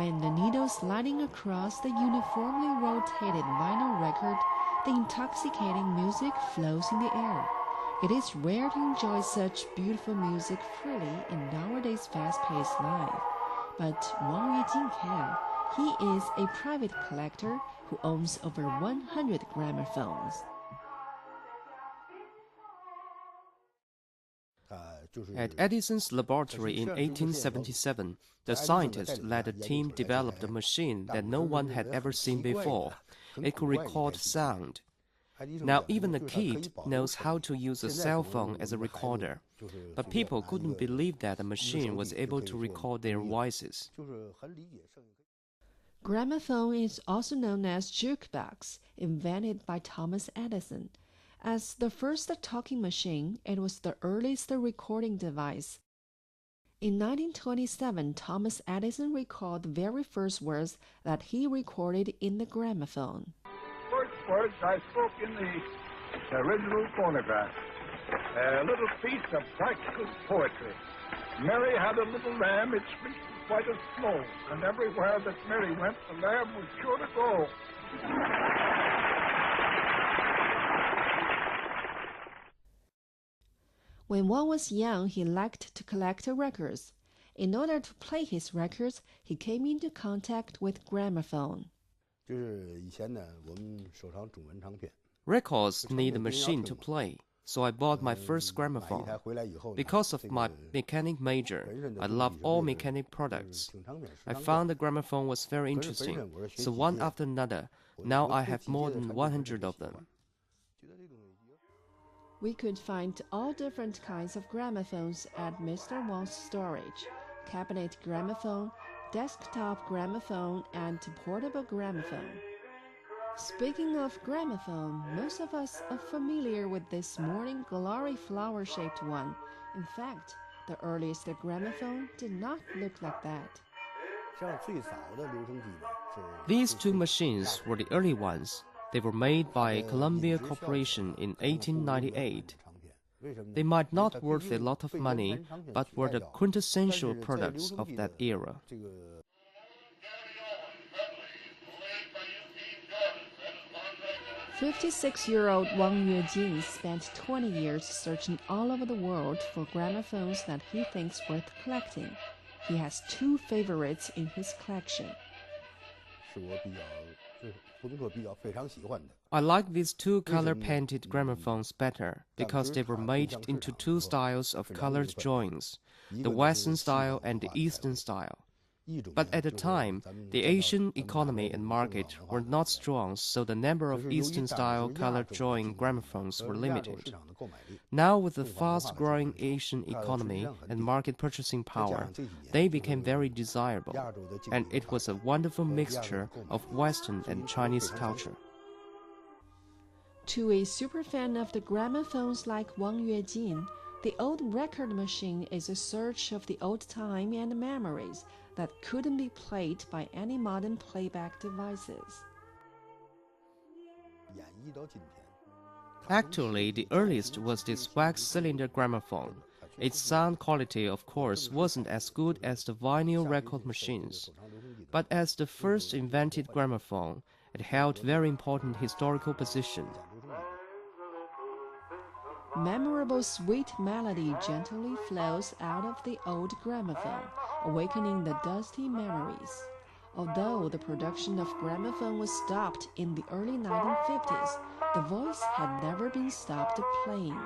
When the needle sliding across the uniformly rotated vinyl record, the intoxicating music flows in the air. It is rare to enjoy such beautiful music freely in nowadays fast-paced life. But Wang Yuejin can. He is a private collector who owns over 100 gramophones. At Edison's laboratory in 1877, the scientist led a team develop a machine that no one had ever seen before. It could record sound. Now even a kid knows how to use a cell phone as a recorder, but people couldn't believe that a machine was able to record their voices. Gramophone is also known as jukebox, invented by Thomas Edison. As the first talking machine, it was the earliest recording device. In 1927, Thomas Edison recalled the very first words that he recorded in the gramophone. First words I spoke in the original phonograph. A little piece of practical poetry. Mary had a little lamb, its fleece was white as snow, and everywhere that Mary went, the lamb was sure to go. When Wang was young, he liked to collect records. In order to play his records, he came into contact with gramophone. Records need a machine to play, so I bought my first gramophone. Because of my mechanic major, I love all mechanic products. I found the gramophone was very interesting, so one after another, now I have more than 100 of them. We could find all different kinds of gramophones at Mr. Wang's storage: cabinet gramophone, desktop gramophone, and portable gramophone. Speaking of gramophone, most of us are familiar with this morning glory flower-shaped one. In fact, the earliest gramophone did not look like that. These two machines were the early ones. They were made by Columbia Corporation in 1898. They might not worth a lot of money, but were the quintessential products of that era. 56-year-old Wang Yuejin spent 20 years searching all over the world for gramophones that he thinks worth collecting. He has two favorites in his collection. I like these two color-painted gramophones better because they were made into two styles of colored drawings, the Western style and the Eastern style. But at the time, the Asian economy and market were not strong, so the number of Eastern-style colored drawing gramophones were limited. Now, with the fast-growing Asian economy and market purchasing power, they became very desirable, and it was a wonderful mixture of Western and Chinese culture. To a superfan of the gramophones like Wang Yuejin, the old record machine is a search of the old time and memories that couldn't be played by any modern playback devices. Actually, the earliest was this wax cylinder gramophone. Its sound quality, of course, wasn't as good as the vinyl record machines. But as the first invented gramophone, it held very important historical position. Memorable sweet melody gently flows out of the old gramophone, awakening the dusty memories. Although the production of gramophone was stopped in the early 1950s, the voice had never been stopped playing.